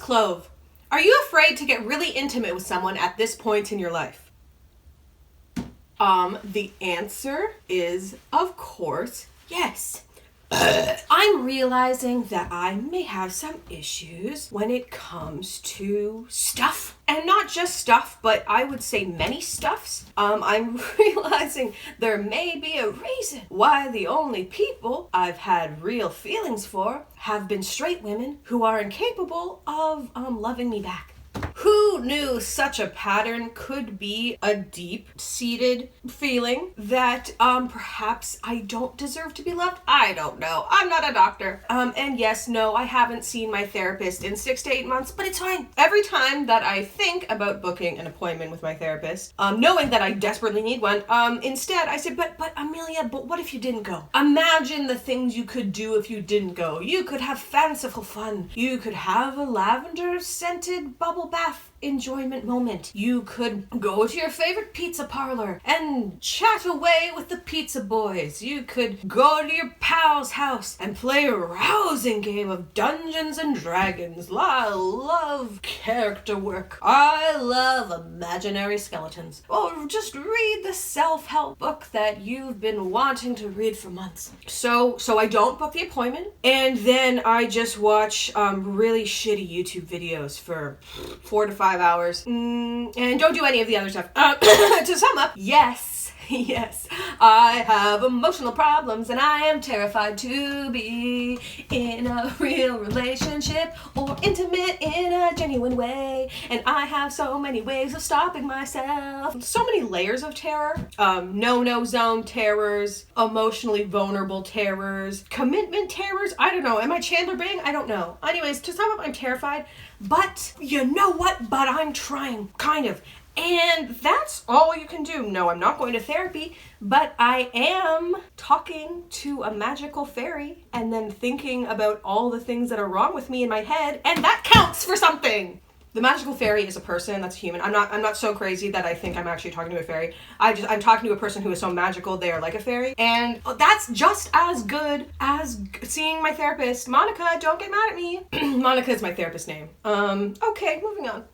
Clove, are you afraid to get really intimate with someone at this point in your life? The answer is, of course, yes. I'm realizing that I may have some issues when it comes to stuff. And not just stuff, but I would say many stuffs. I'm realizing there may be a reason why the only people I've had real feelings for have been straight women who are incapable of loving me back. Who knew such a pattern could be a deep-seated feeling that perhaps I don't deserve to be loved? I don't know. I'm not a doctor. And yes, no, I haven't seen my therapist in 6 to 8 months, but it's fine. Every time that I think about booking an appointment with my therapist, knowing that I desperately need one, instead I said, but Emilia, but what if you didn't go? Imagine the things you could do if you didn't go. You could have fanciful fun. You could have a lavender-scented bubble bath enjoyment moment. You could go to your favorite pizza parlor and chat away with the pizza boys. You could go to your pal's house and play a rousing game of Dungeons and Dragons. I love character work. I love imaginary skeletons. Or just read the self-help book that you've been wanting to read for months. So I don't book the appointment, and then I just watch really shitty YouTube videos for 4 to 5 hours, and don't do any of the other stuff. To sum up, yes, I have emotional problems, and I am terrified to be in a real relationship or intimate in a genuine way, and I have so many ways of stopping myself. So many layers of terror. No zone terrors, emotionally vulnerable terrors, commitment terrors. I don't know. Am I Chandler Bing? I don't know. Anyways, to sum up, I'm terrified. But you know what? But I'm trying, kind of. And that's all you can do. No, I'm not going to therapy, but I am talking to a magical fairy and then thinking about all the things that are wrong with me in my head, and that counts for something. The magical fairy is a person that's human. I'm not so crazy that I think I'm actually talking to a fairy. I'm talking to a person who is so magical they are like a fairy. And that's just as good as seeing my therapist. Monica, don't get mad at me. Monica is my therapist name. Okay, moving on.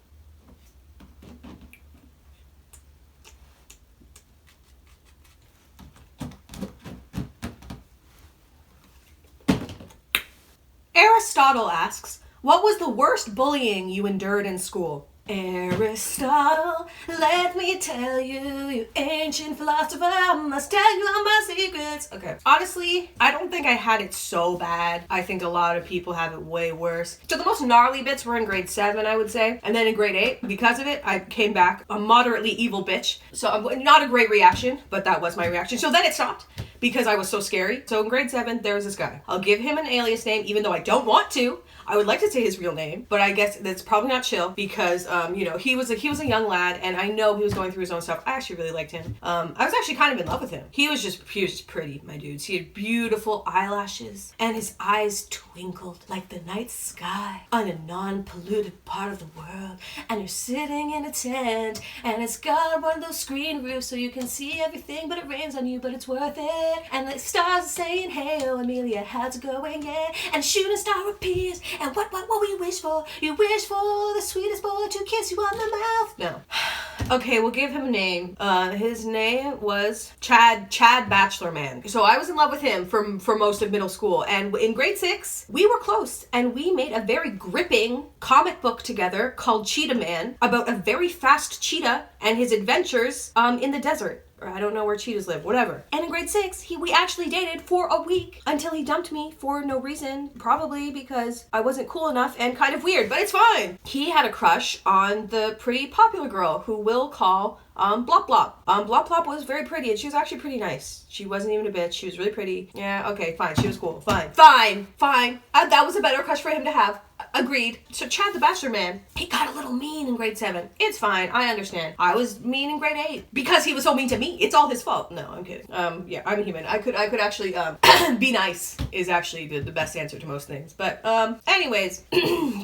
Aristotle asks, what was the worst bullying you endured in school? Aristotle, let me tell you, you ancient philosopher, I must tell you all my secrets. Okay. Honestly, I don't think I had it so bad. I think a lot of people have it way worse. So the most gnarly bits were in grade 7, I would say. And then in grade 8, because of it, I came back a moderately evil bitch. So not a great reaction, but that was my reaction. So then it stopped because I was so scary. So in grade 7, there was this guy. I'll give him an alias name, even though I don't want to. I would like to say his real name, but I guess that's probably not chill because, he was a young lad, and I know he was going through his own stuff. I actually really liked him. I was actually kind of in love with him. He was just pretty, my dudes. He had beautiful eyelashes, and his eyes twinkled like the night sky on a non-polluted part of the world. And you're sitting in a tent, and it's got one of those screen roofs so you can see everything, but it rains on you, but it's worth it. And the stars are saying, hey, oh, Emilia, how's it going, yeah? And a shooting star appears. And what will you wish for? You wish for the sweetest boy to kiss you on the mouth. No. Okay, we'll give him a name. His name was Chad Bachelorman. So I was in love with him for most of middle school. And in grade 6, we were close. And we made a very gripping comic book together called Cheetah Man about a very fast cheetah and his adventures in the desert. Or I don't know where cheetahs live, whatever. And in grade 6, we actually dated for a week until he dumped me for no reason. Probably because I wasn't cool enough and kind of weird, but it's fine. He had a crush on the pretty popular girl who we'll call Blop Blop. Blop Blop was very pretty, and she was actually pretty nice. She wasn't even a bitch. She was really pretty. Yeah, okay, fine. She was cool. Fine. That was a better crush for him to have. Agreed. So Chad the Bachelor Man, he got a little mean in grade 7. It's fine. I understand. I was mean in grade 8 because he was so mean to me. It's all his fault. No, I'm kidding. Yeah, I'm human. I could actually be nice is actually the best answer to most things. But anyways,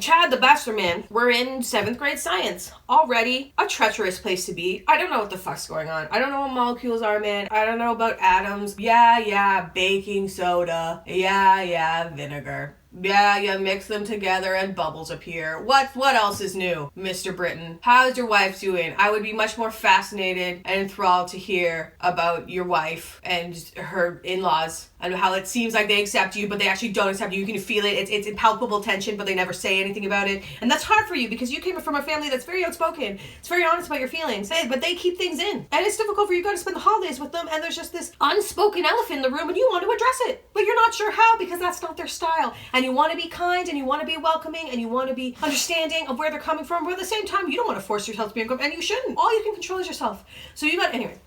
Chad the Bachelor Man, we're in 7th grade science. Already a treacherous place to be. I don't know what the fuck's going on. I don't know what molecules are, man. I don't know about atoms. Yeah, baking soda. Yeah, vinegar. Yeah, you mix them together and bubbles appear. What else is new, Mr. Britton? How's your wife doing? I would be much more fascinated and enthralled to hear about your wife and her in-laws and how it seems like they accept you, but they actually don't accept you. You can feel it. It's impalpable tension, but they never say anything about it. And that's hard for you because you came from a family that's very outspoken. It's very honest about your feelings, but they keep things in. And it's difficult for you guys to spend the holidays with them, and there's just this unspoken elephant in the room, and you want to address it, but you're not sure how because that's not their style. And you want to be kind, and you want to be welcoming, and you want to be understanding of where they're coming from, but at the same time, you don't want to force yourself to be uncomfortable, and you shouldn't. All you can control is yourself. So anyway.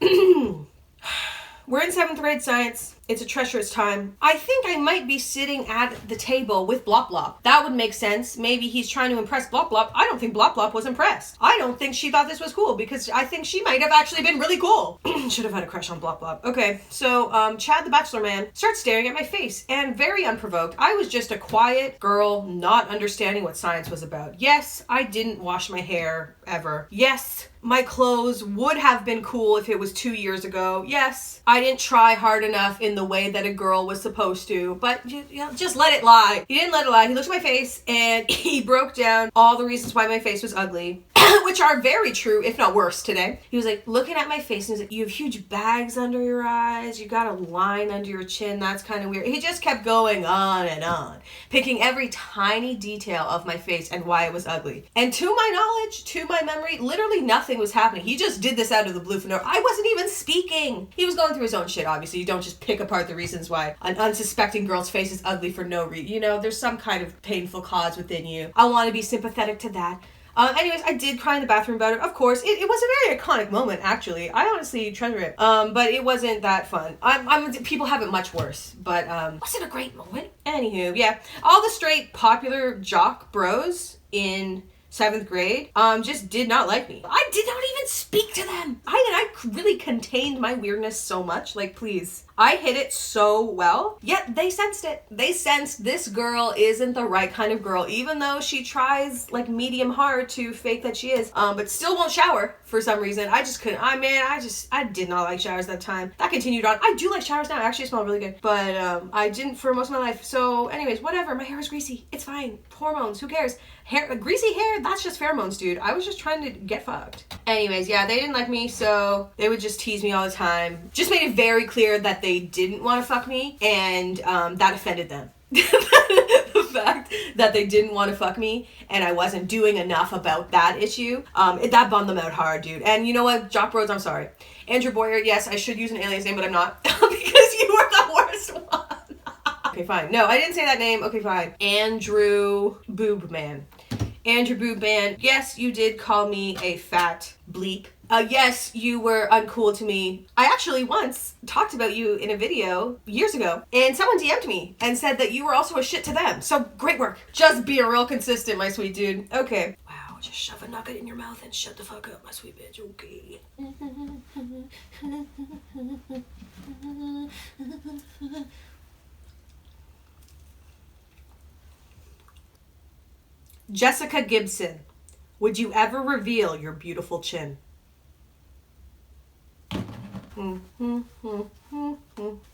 We're in 7th grade science. It's a treacherous time. I think I might be sitting at the table with Blop Blop. That would make sense. Maybe he's trying to impress Blop Blop. I don't think Blop Blop was impressed. I don't think she thought this was cool because I think she might have actually been really cool. Should have had a crush on Blop Blop. Okay, so Chad the Bachelor Man starts staring at my face, and very unprovoked. I was just a quiet girl not understanding what science was about. Yes, I didn't wash my hair ever. Yes, my clothes would have been cool if it was 2 years ago. Yes, I didn't try hard enough in the way that a girl was supposed to, but just let it lie. He didn't let it lie. He looked at my face and he broke down all the reasons why my face was ugly, which are very true, if not worse today. He was like looking at my face and he was like, you have huge bags under your eyes. You got a line under your chin. That's kind of weird. He just kept going on, picking every tiny detail of my face and why it was ugly. And to my knowledge, to my memory, literally nothing was happening. He just did this out of the blue for no. I wasn't even speaking. He was going through his own shit, obviously. You don't just pick apart the reasons why an unsuspecting girl's face is ugly for no reason. You know, there's some kind of painful cause within you. I want to be sympathetic to that. Anyways, I did cry in the bathroom about it. Of course, it was a very iconic moment, actually. I honestly treasure it. But it wasn't that fun. People have it much worse, but wasn't a great moment. Anywho, yeah. All the straight popular jock bros in 7th grade, just did not like me. I did not even speak to them. I really contained my weirdness so much. Like, please. I hid it so well, yet they sensed it. They sensed this girl isn't the right kind of girl, even though she tries like medium hard to fake that she is, but still won't shower for some reason. I just couldn't. I did not like showers that time. That continued on. I do like showers now. I actually smell really good, but I didn't for most of my life. So anyways, whatever. My hair was greasy. It's fine. Hormones. Who cares? Greasy hair, that's just pheromones, dude. I was just trying to get fucked. Anyways, yeah, they didn't like me, so they would just tease me all the time. Just made it very clear that they didn't want to fuck me, and that offended them. The fact that they didn't want to fuck me and I wasn't doing enough about that issue, that bummed them out hard, dude. And you know what, Jock Bros, I'm sorry. Andrew Boyer, yes, I should use an alien's name, but I'm not. Because you were the worst one. Okay, fine. No, I didn't say that name. Okay, fine. Andrew Boob Man. Andrew Boob Man, yes, you did call me a fat bleep. Yes, you were uncool to me. I actually once talked about you in a video years ago, and someone DM'd me and said that you were also a shit to them. So great work. Just be real consistent, my sweet dude. Okay. Wow, just shove a nugget in your mouth and shut the fuck up, my sweet bitch. Okay. Jessica Gibson, would you ever reveal your beautiful chin?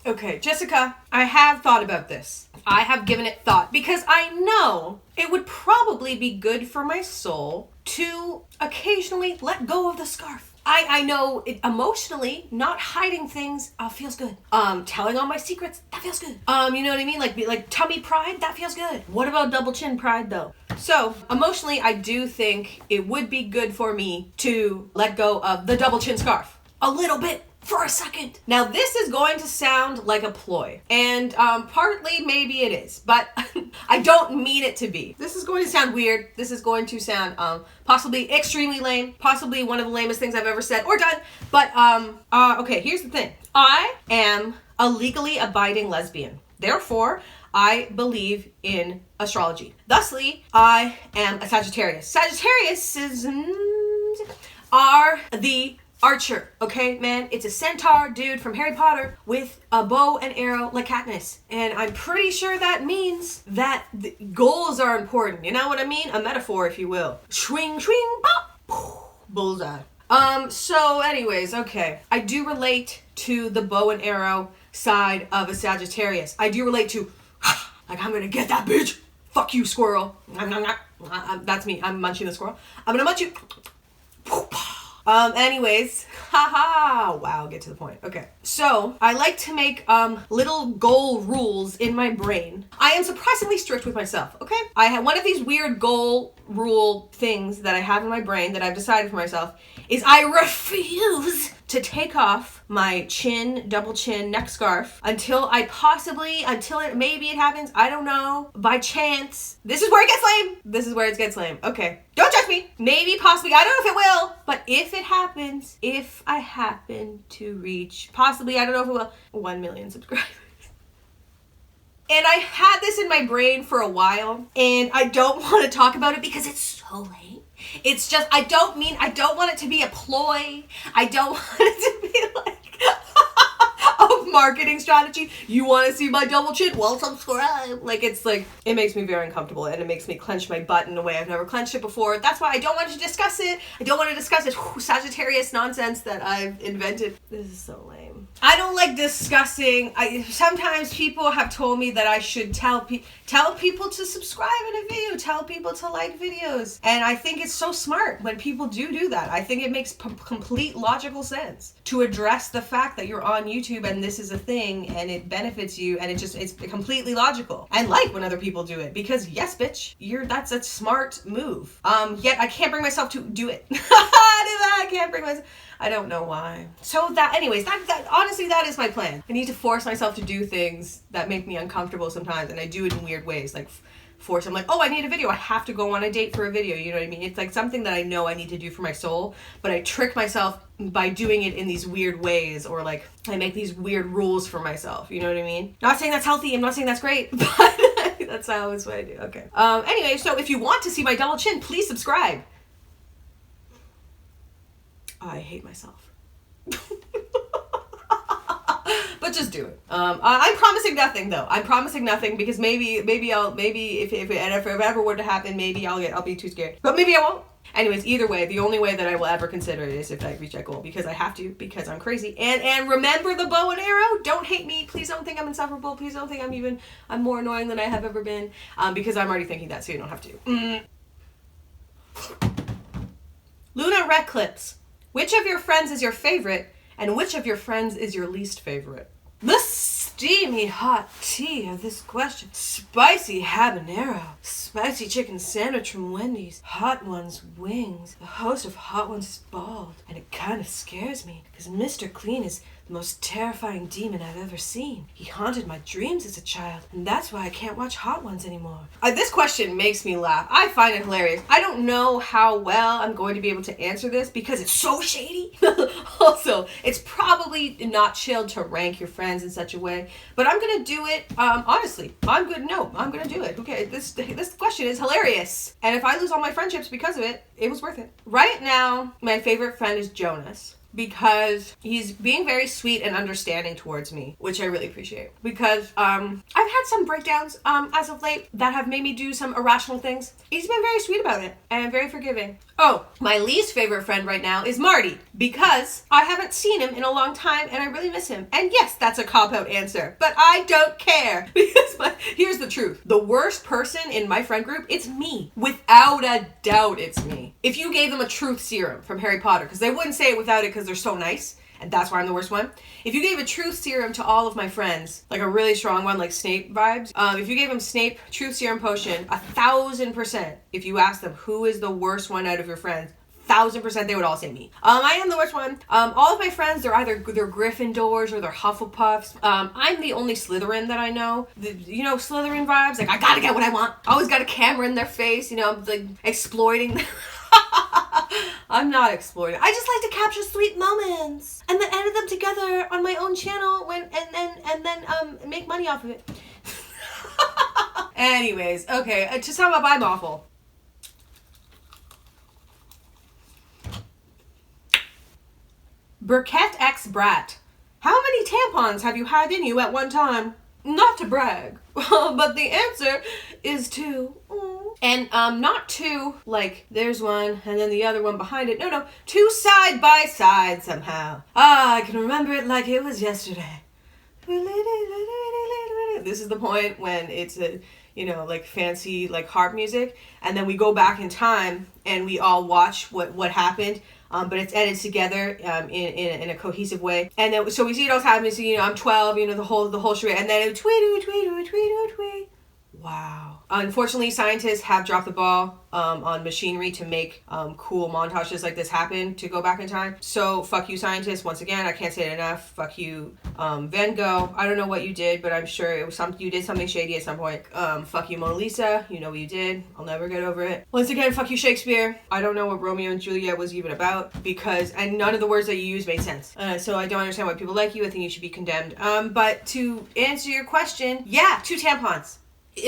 Okay, Jessica, I have thought about this. I have given it thought because I know it would probably be good for my soul to occasionally let go of the scarf. I know it emotionally, not hiding things feels good. Telling all my secrets, that feels good. You know what I mean? Like tummy pride, that feels good. What about double chin pride though? So emotionally, I do think it would be good for me to let go of the double chin scarf. A little bit. For a second. Now this is going to sound like a ploy, and partly maybe it is, but I don't mean it to be. This is going to sound weird. This is going to sound possibly extremely lame, possibly one of the lamest things I've ever said or done, but okay, here's the thing. I am a legally abiding lesbian. Therefore, I believe in astrology. Thusly, I am a Sagittarius. Sagittarius are the archer, okay, man? It's a centaur dude from Harry Potter with a bow and arrow like Katniss. And I'm pretty sure that means that the goals are important. You know what I mean? A metaphor, if you will. Swing, swing, pop, bullseye. So anyways, okay. I do relate to the bow and arrow side of a Sagittarius. I do relate to, like, I'm gonna get that bitch. Fuck you, squirrel. That's me. I'm munching the squirrel. I'm gonna munch you. Anyways, haha, wow, get to the point. Okay, so I like to make little goal rules in my brain. I am surprisingly strict with myself, okay? I have one of these weird goal rule things that I have in my brain that I've decided for myself is I refuse to take off my double chin neck scarf until maybe it happens, I don't know, by chance. This is where it gets lame. Okay, don't judge me. Maybe, possibly, I don't know if it will, but if it happens, if I happen to reach, possibly, I don't know if it will, 1 million subscribers. And I had this in my brain for a while, and I don't want to talk about it because it's so lame. It's just, I don't want it to be a ploy. I don't want it to be like a marketing strategy. You want to see my double chin? Well, subscribe. It makes me very uncomfortable, and it makes me clench my butt in a way I've never clenched it before. That's why I don't want to discuss it. I don't want to discuss this Sagittarius nonsense that I've invented. This is so lame. I don't like discussing. Sometimes people have told me that I should tell people to subscribe in a video, tell people to like videos. And I think it's so smart when people do that. I think it makes complete logical sense to address the fact that you're on YouTube and this is a thing and it benefits you, and it's completely logical. And like when other people do it, because yes, bitch, that's a smart move. Yet I can't bring myself to do it. I can't bring myself. I don't know why. So anyways, honestly, that is my plan. I need to force myself to do things that make me uncomfortable sometimes, and I do it in weird ways, like I'm like, oh, I need a video. I have to go on a date for a video. You know what I mean? It's like something that I know I need to do for my soul, but I trick myself by doing it in these weird ways, or like I make these weird rules for myself. You know what I mean? Not saying that's healthy. I'm not saying that's great, but that's what I do. Okay. Anyway, so if you want to see my double chin, please subscribe. I hate myself. But just do it. I'm promising nothing though. I'm promising nothing because maybe if it ever were to happen, maybe I'll be too scared. But maybe I won't. Anyways, either way, the only way that I will ever consider it is if I reach that goal, because I have to, because I'm crazy. And remember the bow and arrow. Don't hate me. Please don't think I'm insufferable. Please don't think I'm more annoying than I have ever been. Because I'm already thinking that, so you don't have to. Luna Rec Clips. Which of your friends is your favorite, and which of your friends is your least favorite? The steamy hot tea of this question. Spicy habanero. Spicy chicken sandwich from Wendy's. Hot Ones wings. The host of Hot Ones is bald, and it kind of scares me, because Mr. Clean is the most terrifying demon I've ever seen. He haunted my dreams as a child, and that's why I can't watch Hot Ones anymore. This question makes me laugh. I find it hilarious. I don't know how well I'm going to be able to answer this because it's so shady. Also, it's probably not chill to rank your friends in such a way, but I'm gonna do it, honestly. I'm gonna do it. Okay, this question is hilarious. And if I lose all my friendships because of it, it was worth it. Right now, my favorite friend is Jonas, because he's being very sweet and understanding towards me, which I really appreciate. Because I've had some breakdowns as of late that have made me do some irrational things. He's been very sweet about it and very forgiving. Oh, my least favorite friend right now is Marty, because I haven't seen him in a long time and I really miss him. And yes, that's a cop-out answer, but I don't care, because here's the truth. The worst person in my friend group, it's me. Without a doubt, it's me. If you gave them a truth serum from Harry Potter, because they wouldn't say it without it because they're so nice, and that's why I'm the worst one. If you gave a truth serum to all of my friends, like a really strong one, like Snape vibes, if you gave them Snape truth serum potion, 1,000%, if you asked them who is the worst one out of your friends, 1,000% they would all say me. I am the worst one. All of my friends, they're Gryffindors or they're Hufflepuffs. I'm the only Slytherin that I know. Slytherin vibes, like I gotta get what I want. Always got a camera in their face, like exploiting them. I'm not exploiting. I just like to capture sweet moments and then edit them together on my own channel and then make money off of it. Anyways, okay, to sum up, I'm awful. Burkett X Brat. How many tampons have you had in you at one time? Not to brag, but the answer is 2. And not 2, like there's one and then the other one behind it. No, 2 side by side somehow. I can remember it like it was yesterday. This is the point when like fancy like harp music, and then we go back in time and we all watch what happened. But it's edited together in a cohesive way, and then so we see it all happening. So I'm 12, the whole charade, and then tweet. Wow. Unfortunately, scientists have dropped the ball on machinery to make cool montages like this happen to go back in time. So fuck you, scientists. Once again, I can't say it enough. Fuck you, Van Gogh. I don't know what you did, but I'm sure it was you did something shady at some point. Fuck you, Mona Lisa. You know what you did. I'll never get over it. Once again, fuck you, Shakespeare. I don't know what Romeo and Juliet was even about and none of the words that you used made sense. So I don't understand why people like you. I think you should be condemned. But to answer your question, yeah, 2 tampons.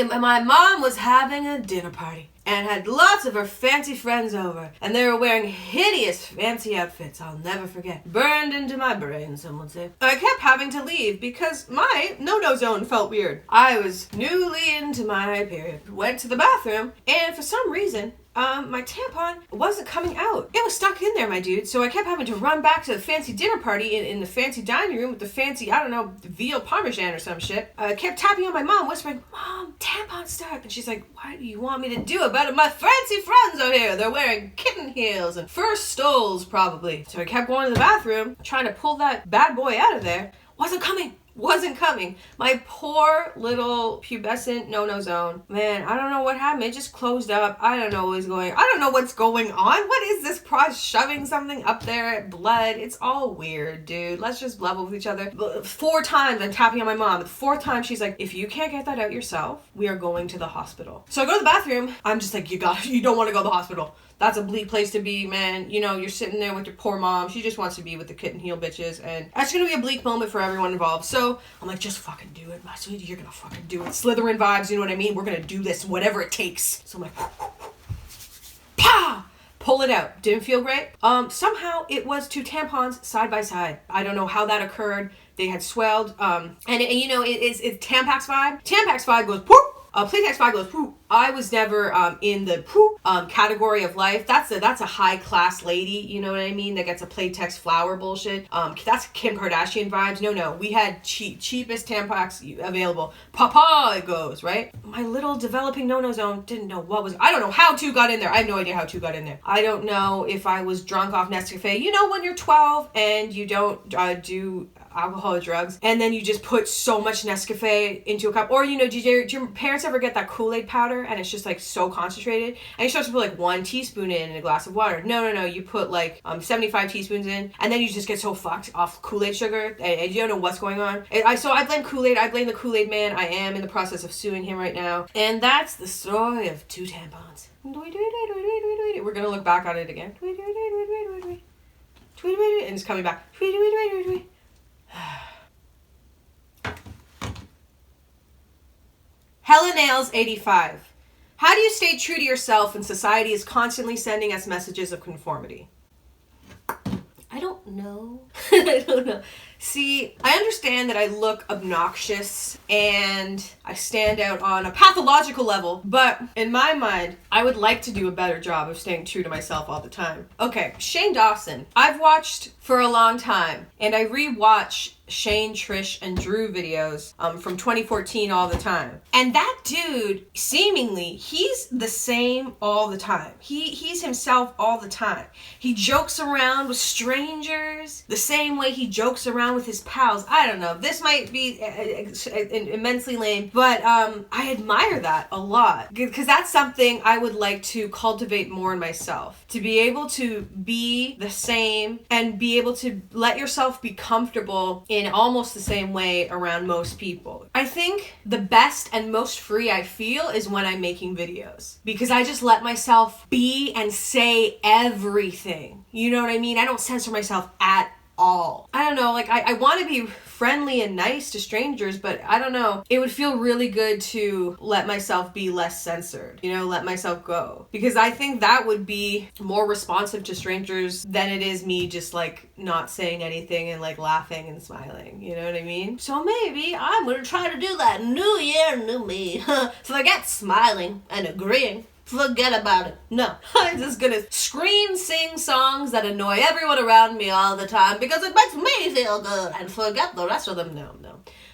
My mom was having a dinner party and had lots of her fancy friends over, and they were wearing hideous fancy outfits I'll never forget. Burned into my brain, some would say. I kept having to leave because my no-no zone felt weird. I was newly into my period. Went to the bathroom, and for some reason, my tampon wasn't coming out. It was stuck in there, my dude. So I kept having to run back to the fancy dinner party in the fancy dining room with the fancy, I don't know, veal parmesan or some shit. I kept tapping on my mom, whispering, "Mom, tampon stuck." And she's like, "What do you want me to do about it? My fancy friends are here. They're wearing kitten heels and fur stoles, probably." So I kept going to the bathroom, trying to pull that bad boy out of there. Wasn't coming. My poor little pubescent no-no zone. Man, I don't know what happened. It just closed up. I don't know what's going on. What is this shoving something up there? Blood. It's all weird, dude. Let's just level with each other. 4 times I'm tapping on my mom. The 4th time she's like, "If you can't get that out yourself, we are going to the hospital." So I go to the bathroom. I'm just like, you don't want to go to the hospital. That's a bleak place to be, man. You're sitting there with your poor mom. She just wants to be with the kitten heel bitches. And that's going to be a bleak moment for everyone involved. So I'm like, just fucking do it, my sweetie. You're going to fucking do it. Slytherin vibes, you know what I mean? We're going to do this, whatever it takes. So I'm like, pa! Pull it out. Didn't feel great. Somehow it was 2 tampons side by side. I don't know how that occurred. They had swelled. It's Tampax vibe. Tampax vibe goes poop. Playtex vibe goes poop. I was never in the poop category of life. That's a high class lady, you know what I mean, that gets a Playtex flower bullshit. That's Kim Kardashian vibes. No, we had cheapest Tampax available. Papa it goes, right? My little developing no-no zone didn't know I don't know how 2 got in there. I have no idea how 2 got in there. I don't know if I was drunk off Nescafe. When you're 12 and you don't do alcohol or drugs, and then you just put so much Nescafe into a cup, or did your parents ever get that Kool-Aid powder and it's just like so concentrated and you're supposed to put like 1 teaspoon in a glass of water? No, you put like 75 teaspoons in, and then you just get so fucked off Kool-Aid sugar and you don't know what's going on. So I blame Kool-Aid. I blame the Kool-Aid man. I am in the process of suing him right now, and that's the story of 2 tampons. We're gonna look back on it again, and it's coming back. Hella Nails 85. How do you stay true to yourself when society is constantly sending us messages of conformity? I don't know. I don't know. See, I understand that I look obnoxious and I stand out on a pathological level, but in my mind, I would like to do a better job of staying true to myself all the time. Okay, Shane Dawson. I've watched for a long time, and I rewatch Shane, Trish, and Drew videos from 2014 all the time. And that dude, seemingly, he's the same all the time. He's himself all the time. He jokes around with strangers the same way he jokes around with his pals. I don't know. This might be immensely lame, but I admire that a lot, because that's something I would like to cultivate more in myself. To be able to be the same and be able to let yourself be comfortable in almost the same way around most people. I think the best and most free I feel is when I'm making videos, because I just let myself be and say everything. You know what I mean? I don't censor myself at all. I don't know, like I want to be friendly and nice to strangers, but I don't know. It would feel really good to let myself be less censored, let myself go. Because I think that would be more responsive to strangers than it is me just like not saying anything and like laughing and smiling. You know what I mean? So maybe I'm gonna try to do that. New year, new me. Forget smiling and agreeing. Forget about it. No, I'm just gonna sing songs that annoy everyone around me all the time because it makes me feel good and forget the rest of them. No.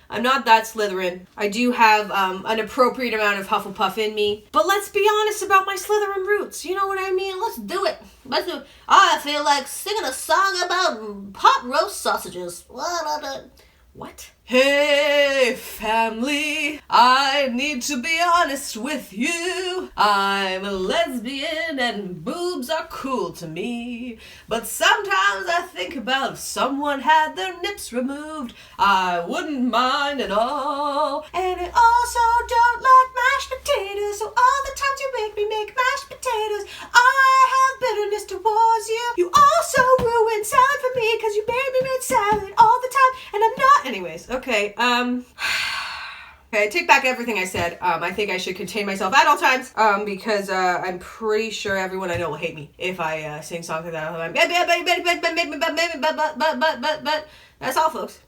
I'm not that Slytherin. I do have an appropriate amount of Hufflepuff in me. But let's be honest about my Slytherin roots. You know what I mean? Let's do it. Let's do it. I feel like singing a song about pot roast sausages. What? Hey, family, I need to be honest with you. I'm a lesbian and boobs are cool to me. But sometimes I think about if someone had their nips removed, I wouldn't mind at all. And I also don't like mashed potatoes, so all the times you make me make mashed potatoes, I have bitterness towards you. You also ruin salad for me because you made me make salad all the time, and I'm not. Anyways, okay, okay, I take back everything I said. I think I should contain myself at all times, because I'm pretty sure everyone I know will hate me if I sing songs like that all the time. But that's all, folks.